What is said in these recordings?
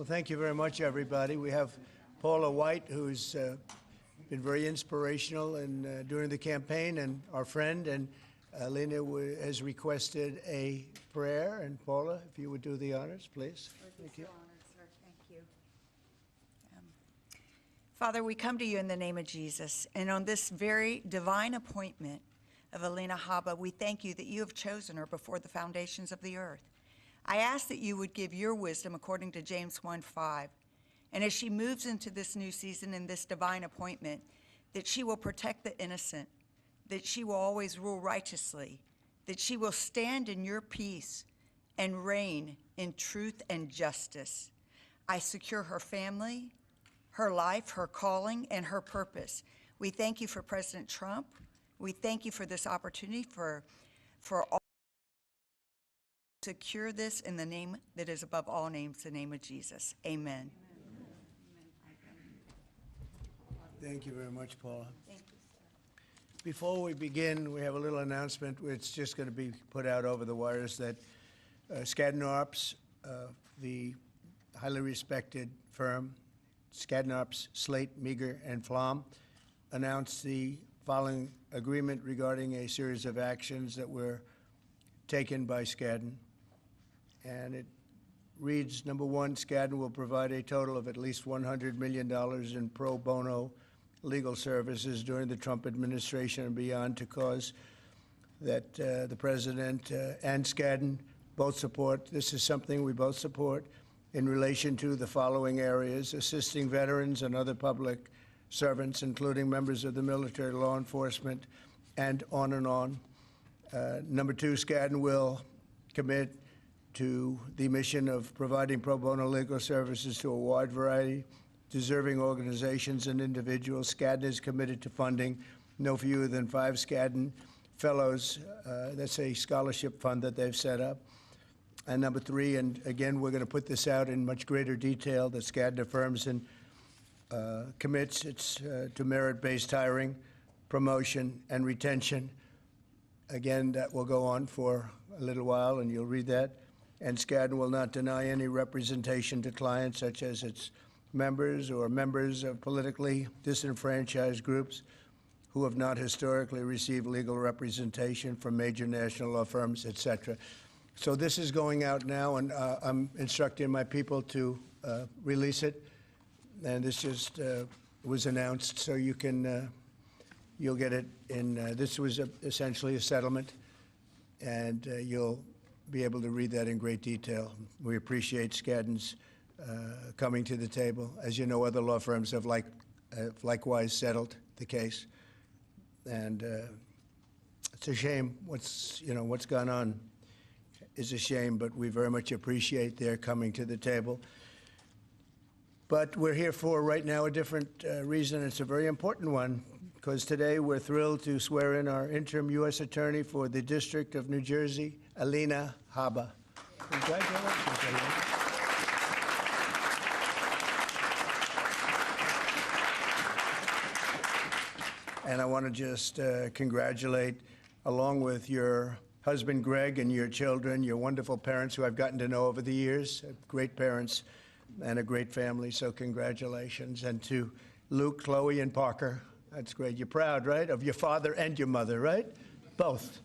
Well, thank you very much, everybody. We have Paula White, who's been very inspirational in, during the campaign, and our friend, and Alina has requested a prayer. And Paula, if you would do the honors, please. Thank you. Honored, sir. Thank you. Father, we come to you in the name of Jesus, and on this very divine appointment of Alina Habba, we thank you that you have chosen her before the foundations of the earth. I ask that you would give your wisdom according to James 1:5. And as she moves into this new season in this divine appointment, that she will protect the innocent, that she will always rule righteously, that she will stand in your peace and reign in truth and justice. I secure her family, her life, her calling, and her purpose. We thank you for President Trump. We thank you for this opportunity for all. Secure this in the name that is above all names, the name of Jesus. Amen. Thank you very much, Paula. Thank you, sir. Before we begin, we have a little announcement. It's just going to be put out over the wires that Skadden Arps, the highly respected firm, Skadden Arps, Slate, Meagher, and Flom, announced the following agreement regarding a series of actions that were taken by Skadden. And it reads, number one, Skadden will provide a total of at least $100 million in pro bono legal services during the Trump administration and beyond to cause that the president and Skadden both support. This is something we both support in relation to the following areas: assisting veterans and other public servants, including members of the military, law enforcement, and on and on. Number two, Skadden will commit to the mission of providing pro bono legal services to a wide variety deserving organizations and individuals. Skadden is committed to funding no fewer than 5 Skadden Fellows. That's a scholarship fund that they've set up. And number 3, and again, we're going to put this out in much greater detail, that Skadden affirms and commits to merit-based hiring, promotion, and retention. Again, that will go on for a little while, and you'll read that. And Skadden will not deny any representation to clients, such as its members or members of politically disenfranchised groups who have not historically received legal representation from major national law firms, et cetera. So this is going out now, and I'm instructing my people to release it. And this just was announced, so you can, you'll get it in, this was essentially a settlement, and you'll be able to read that in great detail. We appreciate Skadden's coming to the table. As you know, other law firms have likewise settled the case, and it's a shame. What's gone on is a shame, but we very much appreciate their coming to the table. But we're here for right now a different reason. It's a very important one, because today we're thrilled to swear in our interim U.S. Attorney for the District of New Jersey, Alina Habba. Congratulations, Alina. And I want to just congratulate, along with your husband, Greg, and your children, your wonderful parents who I've gotten to know over the years, great parents and a great family, so congratulations. And to Luke, Chloe, and Parker, that's great. You're proud, right, of your father and your mother, right? Both.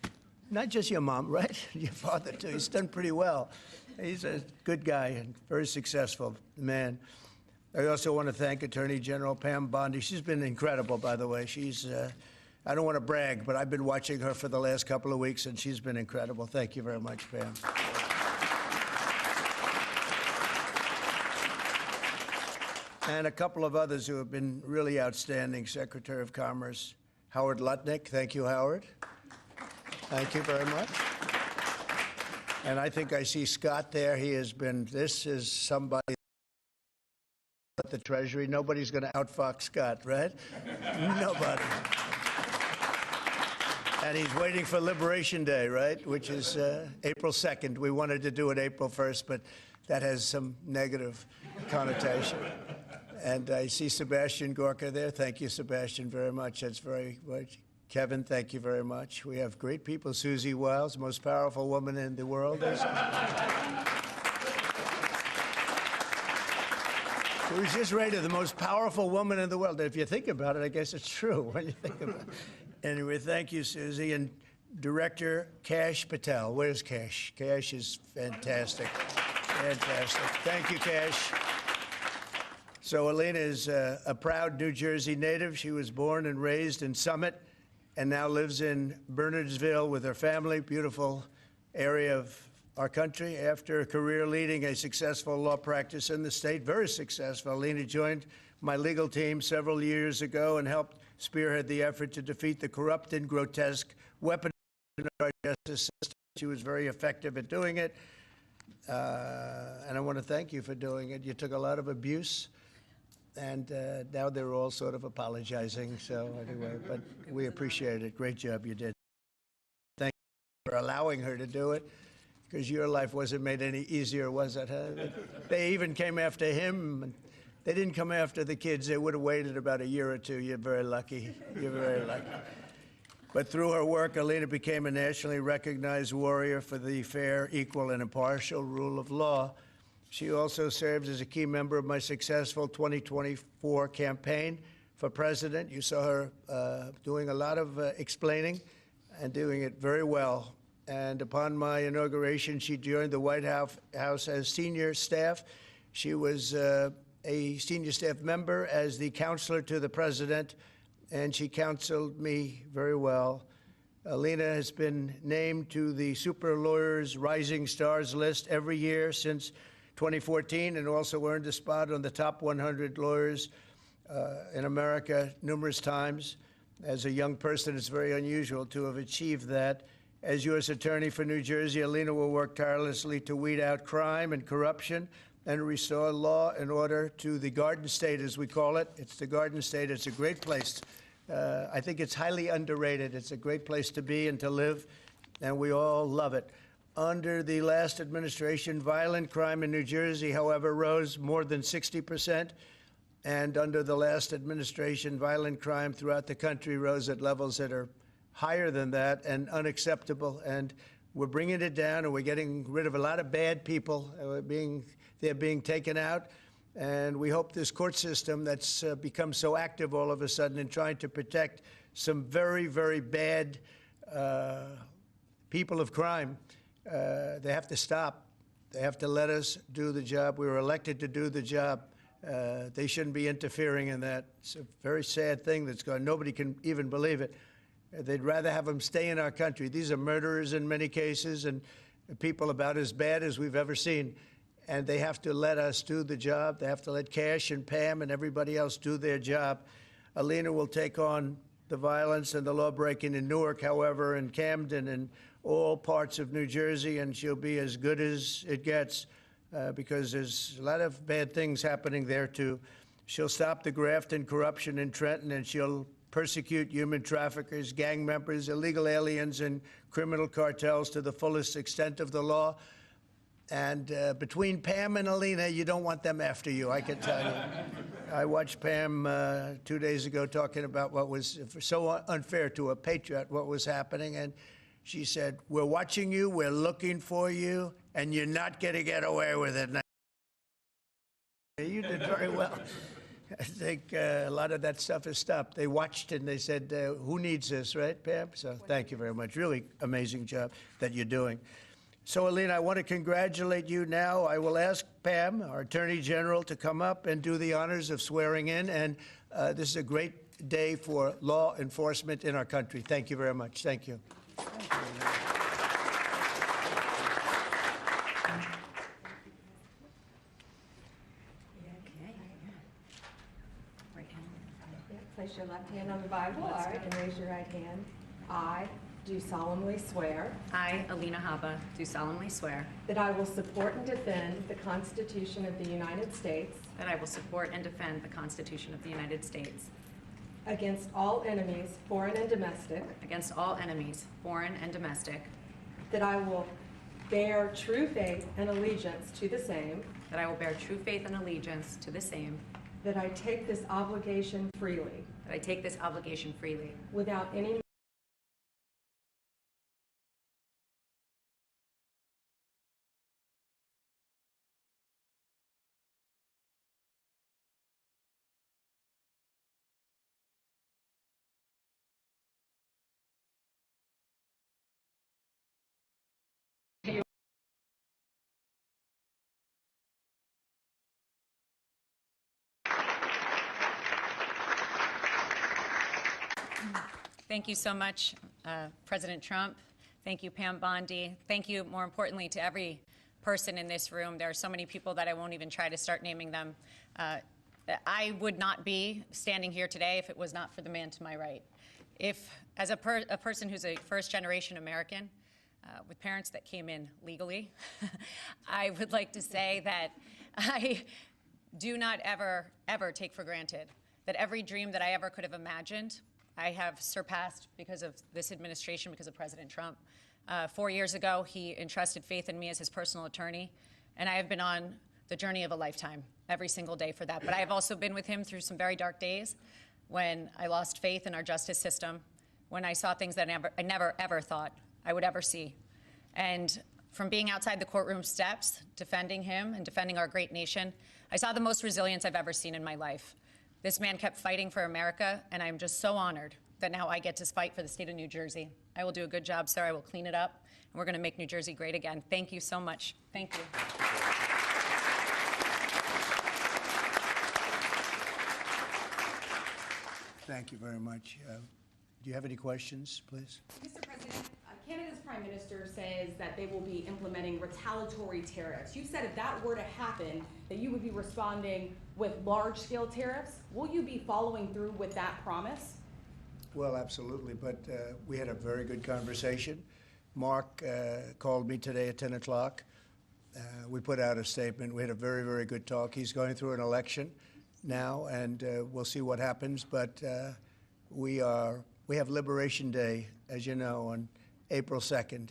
Not just your mom, right? Your father, too. He's done pretty well. He's a good guy and very successful man. I also want to thank Attorney General Pam Bondi. She's been incredible, by the way. She's, I don't want to brag, but I've been watching her for the last couple of weeks, and she's been incredible. Thank you very much, Pam. And a couple of others who have been really outstanding. Secretary of Commerce Howard Lutnick. Thank you, Howard. Thank you very much. And I think I see Scott there. He has been, this is somebody at the Treasury. Nobody's going to outfox Scott, right? Nobody. And he's waiting for Liberation Day, right? Which is April 2nd. We wanted to do it April 1st, but that has some negative connotation. And I see Sebastian Gorka there. Thank you, Sebastian, very much. That's very much. Kevin, thank you very much. We have great people. Susie Wiles, most powerful woman in the world. Who was just rated the most powerful woman in the world. If you think about it, I guess it's true when you think about it. Anyway, thank you, Susie. And Director Kash Patel. Where's Kash? Kash is fantastic. Fantastic. Thank you, Kash. So Alina is a proud New Jersey native. She was born and raised in Summit and now lives in Bernardsville with her family, beautiful area of our country. After a career leading a successful law practice in the state, very successful, Alina joined my legal team several years ago and helped spearhead the effort to defeat the corrupt and grotesque weapon of our justice system. She was very effective at doing it, and I want to thank you for doing it. You took a lot of abuse, and now they're all sort of apologizing. So anyway, but we appreciate it. Great job you did. Thank you for allowing her to do it, because your life wasn't made any easier, was it? Huh? They even came after him. They didn't come after the kids. They would have waited about a year or two. You're very lucky. You're very lucky. But through her work, Alina became a nationally recognized warrior for the fair, equal, and impartial rule of law. She also served as a key member of my successful 2024 campaign for president. You saw her doing a lot of explaining and doing it very well. And upon my inauguration, she joined the White House as senior staff. She was a senior staff member as the counselor to the president, and she counseled me very well. Alina has been named to the Super Lawyers Rising Stars list every year since 2014, and also earned a spot on the top 100 lawyers in America numerous times. As a young person, it's very unusual to have achieved that. As U.S. Attorney for New Jersey, Alina will work tirelessly to weed out crime and corruption and restore law and order to the Garden State, as we call it. It's the Garden State. It's a great place. I think it's highly underrated. It's a great place to be and to live, and we all love it. Under the last administration, violent crime in New Jersey, however, rose more than 60%. And under the last administration, violent crime throughout the country rose at levels that are higher than that and unacceptable. And we're bringing it down, and we're getting rid of a lot of bad people. They're being taken out. And we hope this court system that's become so active all of a sudden in trying to protect some very, very bad people of crime, they have to stop. They have to let us do the job. We were elected to do the job. They shouldn't be interfering in that. It's a very sad thing that's going on. Nobody can even believe it. They'd rather have them stay in our country. These are murderers in many cases and people about as bad as we've ever seen. And they have to let us do the job. They have to let Kash and Pam and everybody else do their job. Alina will take on the violence and the law-breaking in Newark, however, and Camden and all parts of New Jersey, and she'll be as good as it gets because there's a lot of bad things happening there, too. She'll stop the graft and corruption in Trenton, and she'll persecute human traffickers, gang members, illegal aliens, and criminal cartels to the fullest extent of the law. And between Pam and Alina, you don't want them after you, I can tell you. I watched Pam 2 days ago talking about what was so unfair to a patriot, what was happening. And she said, "We're watching you, we're looking for you, and you're not going to get away with it." And you did very well. I think a lot of that stuff has stopped. They watched and they said, who needs this, right, Pam? So thank you very much. Really amazing job that you're doing. So, Alina, I want to congratulate you now. I will ask Pam, our Attorney General, to come up and do the honors of swearing in. And this is a great day for law enforcement in our country. Thank you very much. Thank you. Thank you. Place your left hand on the Bible, all right, and raise your right hand. I do solemnly swear I, Alina Habba, do solemnly swear that I will support and defend the Constitution of the United States that I will support and defend the Constitution of the United States against all enemies, foreign and domestic, against all enemies, foreign and domestic, that I will bear true faith and allegiance to the same, that I will bear true faith and allegiance to the same, that I take this obligation freely that I take this obligation freely without any Thank you so much, President Trump. Thank you, Pam Bondi. Thank you, more importantly, to every person in this room. There are so many people that I won't even try to start naming them. I would not be standing here today if it was not for the man to my right. If, as a person who's a first-generation American with parents that came in legally, I would like to say that I do not ever take for granted that every dream that I ever could have imagined, I have surpassed because of this administration, because of President Trump. 4 years ago, he entrusted faith in me as his personal attorney, and I have been on the journey of a lifetime every single day for that. But I have also been with him through some very dark days when I lost faith in our justice system, when I saw things that I never ever thought I would ever see. And from being outside the courtroom steps, defending him and defending our great nation, I saw the most resilience I've ever seen in my life. This man kept fighting for America, and I'm just so honored that now I get to fight for the state of New Jersey. I will do a good job, sir. I will clean it up, and we're going to make New Jersey great again. Thank you so much. Thank you. Thank you very much. Do you have any questions, please? Mr. President, Canada's Prime Minister says that they will be implementing retaliatory tariffs. You said if that were to happen, that you would be responding with large-scale tariffs. Will you be following through with that promise? Well, absolutely, but we had a very good conversation. Mark called me today at 10 o'clock. We put out a statement. We had a very, very good talk. He's going through an election now, and we'll see what happens, but we have Liberation Day, as you know, on April 2nd,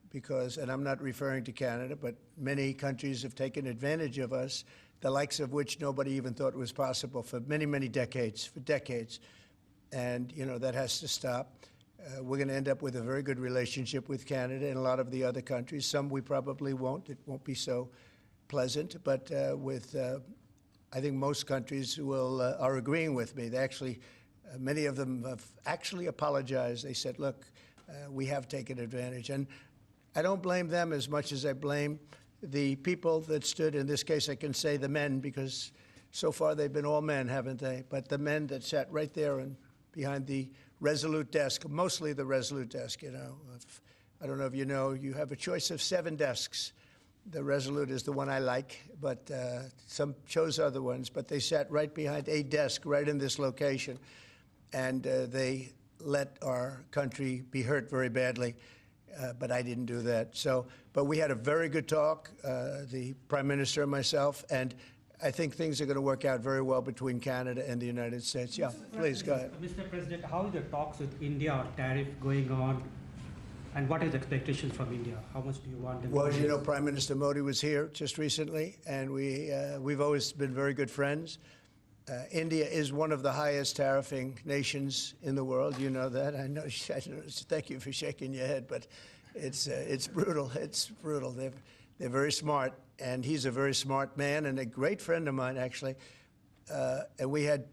because, and I'm not referring to Canada, but many countries have taken advantage of us, the likes of which nobody even thought was possible for many, many decades, And, you know, that has to stop. We're going to end up with a very good relationship with Canada and a lot of the other countries. Some we probably won't. It won't be so pleasant, but I think most countries are agreeing with me. They actually, many of them have actually apologized. They said, look, we have taken advantage. And I don't blame them as much as I blame the people that stood, in this case I can say the men, because so far they've been all men, haven't they? But the men that sat right there and behind the Resolute desk, mostly the Resolute desk, you know. I don't know if you know, you have a choice of 7 desks. The Resolute is the one I like, but some chose other ones. But they sat right behind a desk right in this location, and they let our country be hurt very badly, but I didn't do that. So, but we had a very good talk, the Prime Minister and myself, and I think things are going to work out very well between Canada and the United States. Yeah, please, go ahead. Mr. President, how is the talks with India on tariff going on, and what is the expectation from India? How much do you want them Well, to as you raise? know, Prime Minister Modi was here just recently, and we've always been very good friends. India is one of the highest tariffing nations in the world. You know that. I know. Thank you for shaking your head, but it's brutal. It's brutal. They're very smart, and he's a very smart man and a great friend of mine, actually. And we had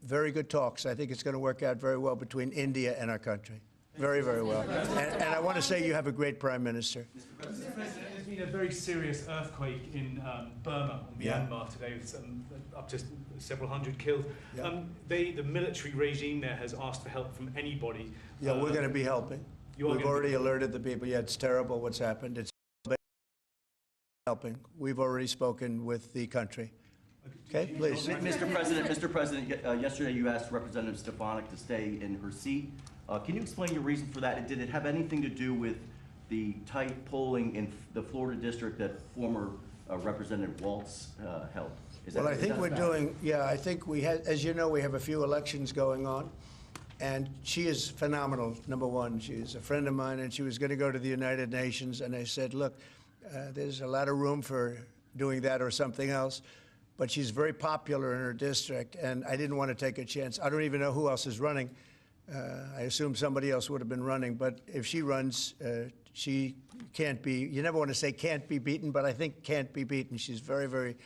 very good talks. I think it's going to work out very well between India and our country. Very, very well. And I want to say you have a great Prime Minister. Mr. President, there's been a very serious earthquake in Burma, Myanmar, today, with up to several hundred killed. Yeah. The military regime there has asked for help from anybody. Yeah, we're going to be helping. We've already alerted the people. Yeah, it's terrible what's happened. It's helping. We've already spoken with the country. Okay, please. Mr. President, yesterday you asked Representative Stefanik to stay in her seat. Can you explain your reason for that? Did it have anything to do with the tight polling in the Florida district that former Representative Waltz held? Well, I think we're doing, yeah, I think we had, as you know, we have a few elections going on, and she is phenomenal, number one. She is a friend of mine, and she was going to go to the United Nations, and I said, look, there's a lot of room for doing that or something else, but she's very popular in her district, and I didn't want to take a chance. I don't even know who else is running. I assume somebody else would have been running, but if she runs, she can't be, you never want to say can't be beaten, but I think can't be beaten. She's very, very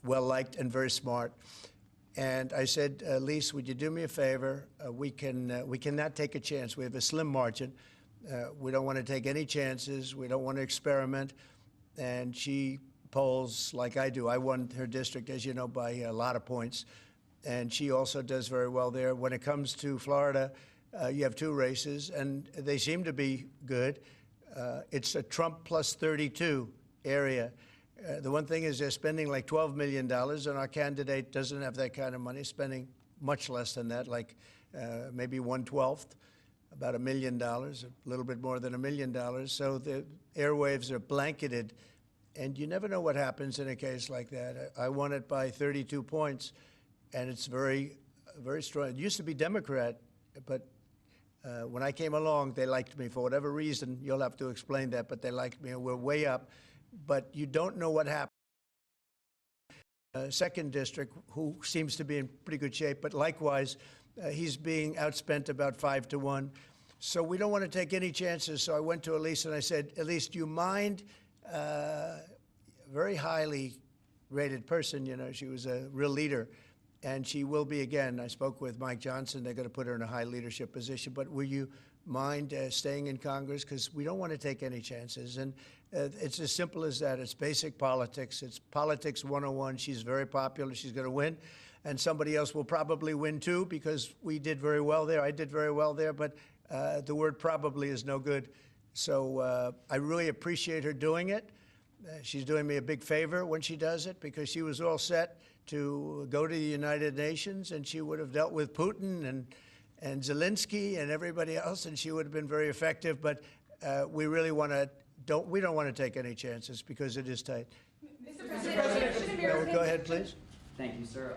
well-liked and very smart. And I said, Lise, would you do me a favor? We cannot take a chance. We have a slim margin. We don't want to take any chances. We don't want to experiment. And she polls like I do. I won her district, as you know, by a lot of points. and she also does very well there. When it comes to Florida, you have 2 races, and they seem to be good. It's a Trump plus 32 area. The one thing is they're spending like $12 million, and our candidate doesn't have that kind of money, spending much less than that, like maybe 1/12, about $1 million, a little bit more than $1 million. So the airwaves are blanketed, and you never know what happens in a case like that. I won it by 32 points, and it's very, very strong. It used to be Democrat, but when I came along, they liked me for whatever reason. You'll have to explain that, but they liked me. We're way up, but you don't know what happened. Second district, who seems to be in pretty good shape, but likewise, he's being outspent about 5 to 1. So we don't want to take any chances. So I went to Elise and I said, Elise, do you mind? Very highly rated person, you know, she was a real leader, and she will be again. I spoke with Mike Johnson. They're going to put her in a high leadership position. But will you mind staying in Congress? Because we don't want to take any chances. And it's as simple as that. It's basic politics. It's politics 101. She's very popular. She's going to win. And somebody else will probably win, too, because we did very well there. I did very well there. But the word probably is no good. So I really appreciate her doing it. She's doing me a big favor when she does it, because she was all set to go to the United Nations, and she would have dealt with Putin and Zelensky and everybody else, and she would have been very effective. But we really we don't want to take any chances because it is tight. Mr. President, No, go ahead, please. Thank you, sir.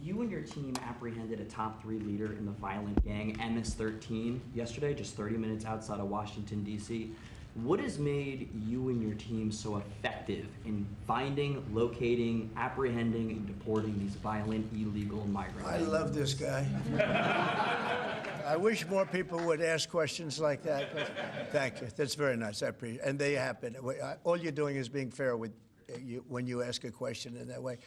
You and your team apprehended a top 3 leader in the violent gang MS-13 yesterday, just 30 minutes outside of Washington, D.C. What has made you and your team so effective in finding, locating, apprehending, and deporting these violent, illegal migrants? I love this guy. I wish more people would ask questions like that. But thank you. That's very nice. I appreciate it. And they have been. All you're doing is being fair with you when you ask a question in that way.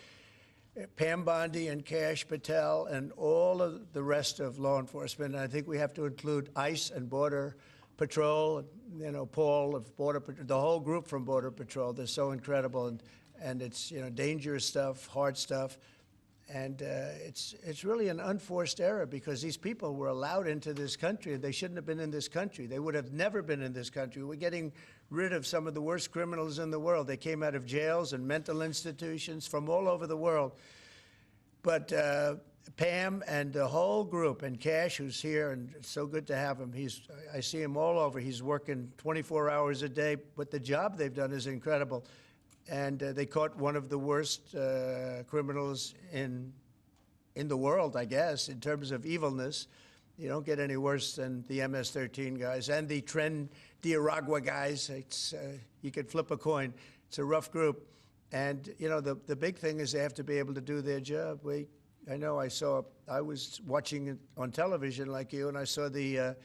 Pam Bondi and Kash Patel and all of the rest of law enforcement, and I think we have to include ICE and Border Patrol, you know, Paul of Border Patrol, the whole group from Border Patrol. They're so incredible, and it's, you know, dangerous stuff, hard stuff, and it's really an unforced error, because these people were allowed into this country, and they shouldn't have been in this country. They would have never been in this country. We're getting rid of some of the worst criminals in the world. They came out of jails and mental institutions from all over the world. But Pam and the whole group, and Kash, who's here, and it's so good to have him. I see him all over. He's working 24 hours a day, but the job they've done is incredible. And they caught one of the worst criminals in the world, I guess, in terms of evilness. You don't get any worse than the MS-13 guys and the Tren de Aragua guys. It's, you could flip a coin. It's a rough group. And, you know, the big thing is they have to be able to do their job. I know I was watching it on television like you, and I saw the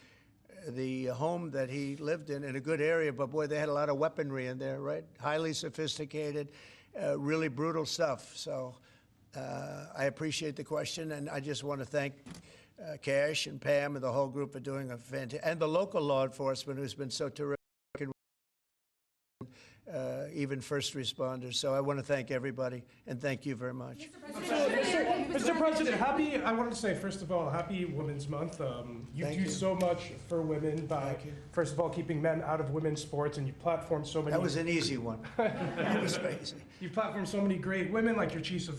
home that he lived in a good area, but boy, they had a lot of weaponry in there, right? Highly sophisticated, really brutal stuff. So I appreciate the question, and I just want to thank Kash and Pam and the whole group for doing a fantastic, and the local law enforcement who's been so terrific, even first responders. So I want to thank everybody, and thank you very much. Mr. President, I want to say, first of all, happy Women's Month. You do so much for women by, first of all, keeping men out of women's sports, and you platform so many. That was an easy one. That was crazy. You platform so many great women, like your Chief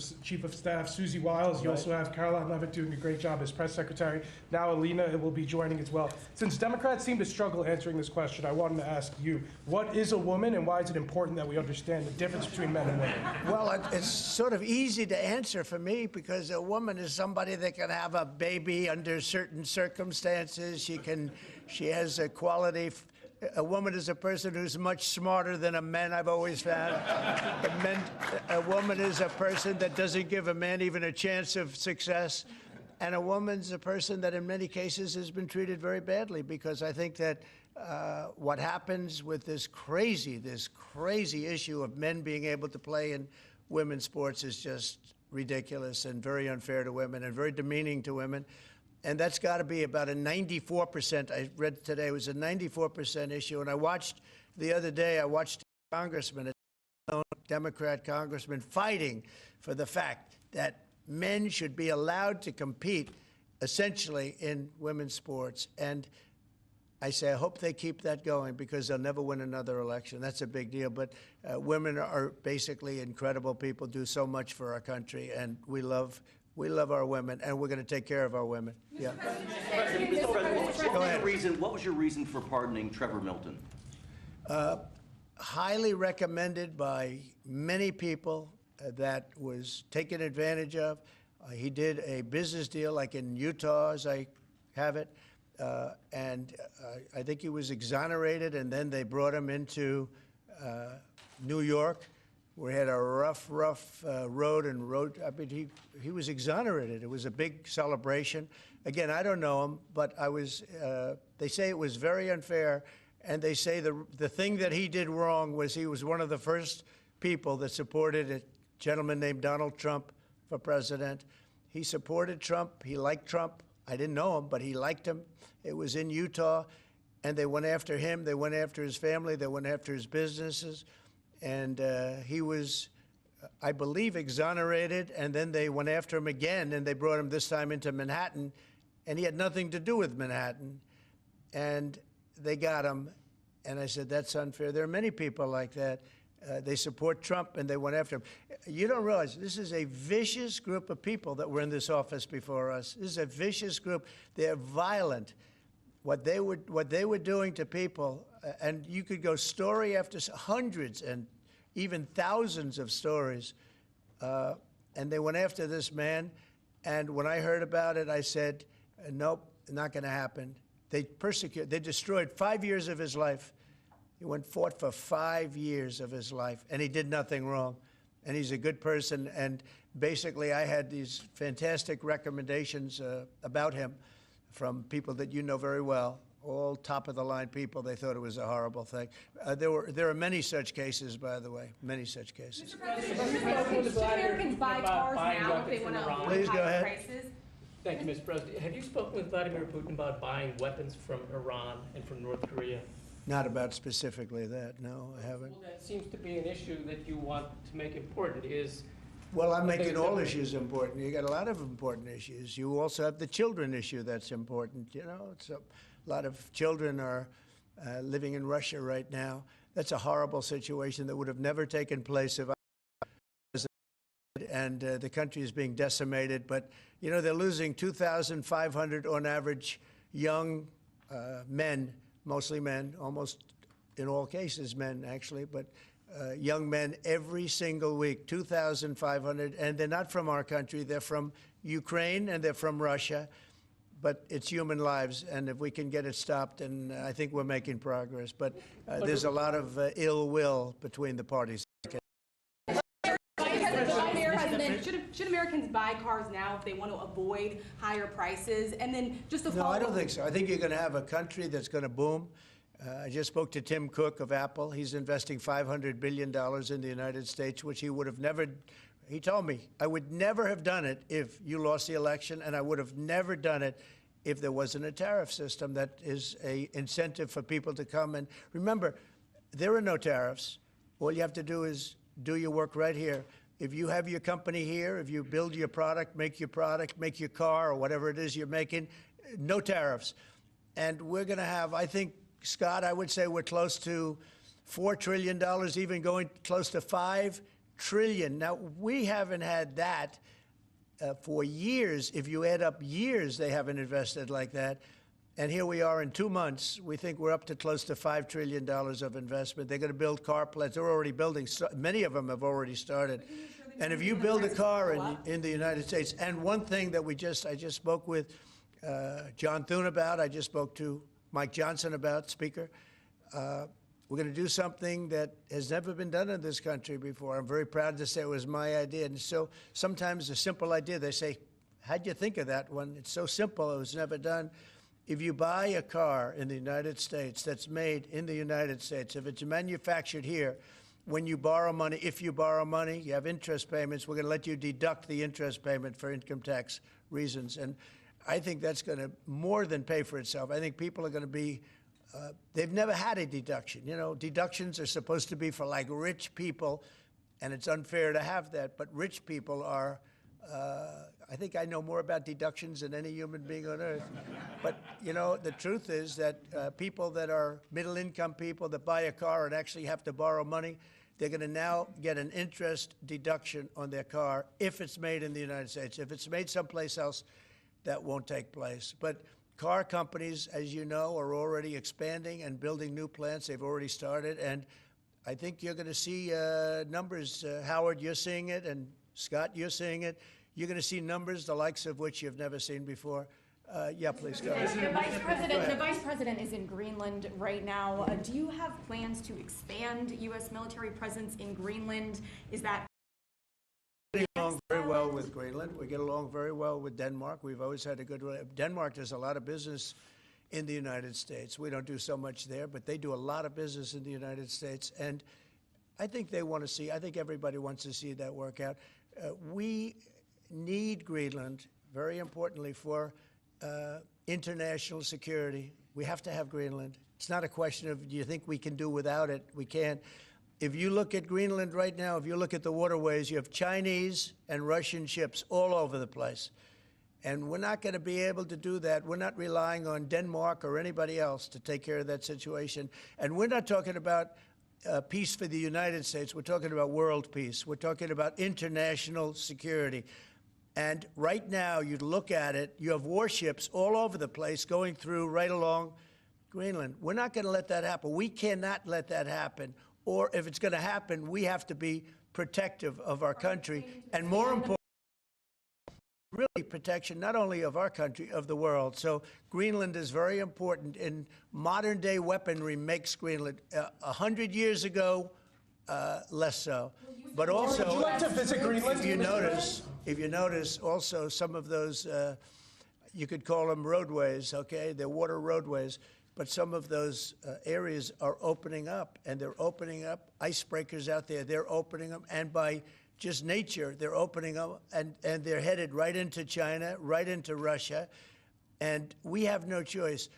of Staff, Susie Wiles. You also have Caroline Levitt doing a great job as press secretary. Now Alina will be joining as well. Since Democrats seem to struggle answering this question, I wanted to ask you, what is a woman, and why is it important that we understand the difference between men and women? Well, it's sort of easy to answer for me, because a woman is somebody that can have a baby under certain circumstances. She has a quality. A woman is a person who's much smarter than a man, I've always found. A woman is a person that doesn't give a man even a chance of success. And a woman's a person that in many cases has been treated very badly, because I think that what happens with this crazy issue of men being able to play in women's sports is just ridiculous and very unfair to women and very demeaning to women. And that's got to be about a 94%. I read today it was a 94% issue. And I watched the other day, a congressman, a Democrat congressman, fighting for the fact that men should be allowed to compete essentially in women's sports. And I say, I hope they keep that going because they'll never win another election. That's a big deal. But women are basically incredible people, do so much for our country, and we love our women, and we're going to take care of our women. Yeah. Mr. President, what was your reason for pardoning Trevor Milton? Highly recommended by many people that was taken advantage of. He did a business deal like in Utah, as I have it, and I think he was exonerated, and then they brought him into New York. We had a rough road. I mean, he was exonerated. It was a big celebration. Again, I don't know him, but I was. They say it was very unfair, and they say the thing that he did wrong was he was one of the first people that supported a gentleman named Donald Trump for president. He supported Trump. He liked Trump. I didn't know him, but he liked him. It was in Utah, and they went after him. They went after his family. They went after his businesses. And he was, I believe, exonerated, and then they went after him again, and they brought him this time into Manhattan, and he had nothing to do with Manhattan. And they got him, and I said, that's unfair. There are many people like that. They support Trump, and they went after him. You don't realize this is a vicious group of people that were in this office before us. This is a vicious group. They're violent. What they were doing to people, and you could go story after hundreds and even thousands of stories, and they went after this man. And when I heard about it, I said, nope, not going to happen. They destroyed 5 years of his life. He fought for 5 years of his life, and he did nothing wrong. And he's a good person. And basically, I had these fantastic recommendations about him from people that you know very well, all top-of-the-line people. They thought it was a horrible thing. There are many such cases, by the way, many such cases. Should Americans buy cars now if they want to avoid higher prices? Thank you, Mr. President. Have you spoken with Vladimir Putin about buying weapons from Iran and from North Korea? Not about specifically that, no, I haven't. Well, that seems to be an issue that you want to make important is... Well, I'm making all issues important. You got a lot of important issues. You also have the children issue that's important. You know, it's a lot of children are living in Russia right now. That's a horrible situation that would have never taken place if I was and the country is being decimated. But, you know, they're losing 2,500 on average young men, mostly men, almost in all cases men, actually, but young men every single week, 2,500, and they're not from our country. They're from Ukraine and they're from Russia, but it's human lives, and if we can get it stopped, and I think we're making progress. But there's a lot of ill will between the parties. Should Americans buy cars now if they want to avoid higher prices? And then just to follow No, I don't think so. I think you're going to have a country that's going to boom. I just spoke to Tim Cook of Apple. He's investing $500 billion in the United States, which he would have never, he told me, I would never have done it if you lost the election, and I would have never done it if there wasn't a tariff system that is an incentive for people to come. And remember, there are no tariffs. All you have to do is do your work right here. If you have your company here, if you build your product, make your car, or whatever it is you're making, no tariffs. And we're going to have, I think, Scott, I would say we're close to $4 trillion, even going close to $5 trillion. Now, we haven't had that for years. If you add up years, they haven't invested like that. And here we are in 2 months. We think we're up to close to $5 trillion of investment. They're going to build car plants. They're already building. Many of them have already started. And if you build a car in the United States, and one thing that I just spoke with John Thune about, I just spoke to Mike Johnson about, Speaker, we're going to do something that has never been done in this country before. I'm very proud to say it was my idea. And so sometimes a simple idea, they say, how'd you think of that one? It's so simple, it was never done. If you buy a car in the United States that's made in the United States, if it's manufactured here, when you borrow money, if you borrow money, you have interest payments, we're going to let you deduct the interest payment for income tax reasons. And I think that's going to more than pay for itself. I think people are going to be, they've never had a deduction. You know, deductions are supposed to be for like rich people, and it's unfair to have that. But rich people are I think I know more about deductions than any human being on earth. But, you know, the truth is that people that are middle-income people that buy a car and actually have to borrow money, they're going to now get an interest deduction on their car if it's made in the United States. If it's made someplace else, that won't take place. But car companies, as you know, are already expanding and building new plants. They've already started. And I think you're going to see numbers. Howard, you're seeing it, and Scott, you're seeing it. You're going to see numbers the likes of which you've never seen before. Yeah, please go ahead. The vice president is in Greenland right now. Do you have plans to expand U.S. military presence in Greenland? Is that We get along very well with Greenland. We get along very well with Denmark. We've always had a good relationship. Denmark does a lot of business in the United States. We don't do so much there, but they do a lot of business in the United States. And I think they want to see, I think everybody wants to see that work out. We need Greenland, very importantly, for international security. We have to have Greenland. It's not a question of, do you think we can do without it? We can. If you look at Greenland right now, if you look at the waterways, you have Chinese and Russian ships all over the place. And we're not going to be able to do that. We're not relying on Denmark or anybody else to take care of that situation. And we're not talking about peace for the United States. We're talking about world peace. We're talking about international security. And right now, you look at it, you have warships all over the place going through right along Greenland. We're not going to let that happen. We cannot let that happen. Or if it's going to happen, we have to be protective of our country. And more important, really protection not only of our country, of the world. So Greenland is very important. In modern-day weaponry makes Greenland. 100 years ago, less so. But also, would you like to visit Greenland? If you notice, also some of those, you could call them roadways, okay? They're water roadways. But some of those areas are opening up, and they're opening up icebreakers out there. They're opening them, and by just nature, they're opening up, and they're headed right into China, right into Russia. And we have no choice.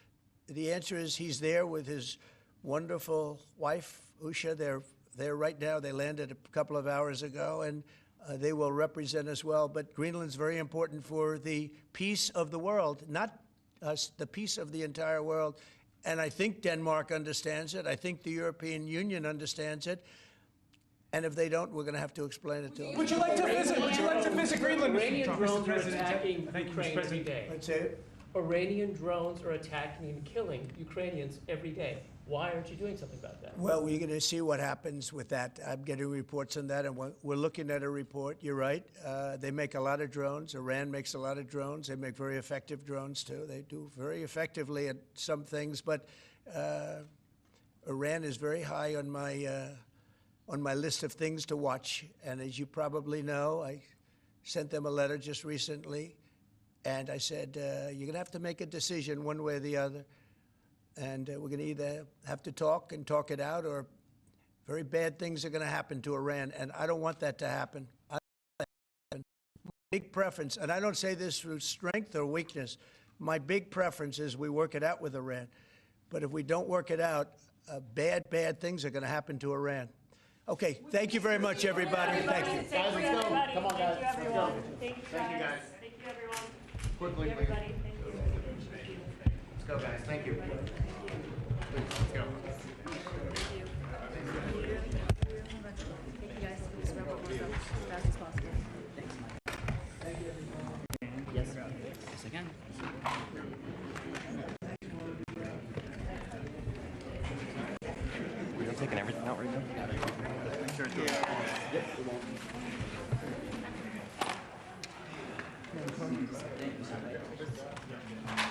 The answer is he's there with his wonderful wife, Usha. They're there right now. They landed a couple of hours ago, and they will represent us well. But Greenland's very important for the peace of the world, not us, the peace of the entire world. And I think Denmark understands it. I think the European Union understands it. And if they don't, we're going to have to explain it to them. Would you like to visit Greenland, Mr. Iranian Trump? drones are attacking Ukraine every day. Let's say it. Iranian drones are attacking and killing Ukrainians every day. Why aren't you doing something about that? Well, we're going to see what happens with that. I'm getting reports on that, and we're looking at a report. You're right. They make a lot of drones. Iran makes a lot of drones. They make very effective drones, too. They do very effectively at some things, but Iran is very high on my list of things to watch. And as you probably know, I sent them a letter just recently, and I said, you're going to have to make a decision one way or the other. And we're going to either have to talk and talk it out, or very bad things are going to happen to Iran. And I don't want that to happen. I don't want that to happen. My big preference, and I don't say this through strength or weakness, my big preference is we work it out with Iran. But if we don't work it out, bad things are going to happen to Iran. Okay, thank you very much, everybody. Thank you. Guys, let's go. Come on, guys. Let's go. Thank you, guys. Thank you, everyone. Quickly, please. Let's go, guys. Thank you. Let's go. Yes, I can. We're taking everything out right now? Sure. Yep. Thank you, sir.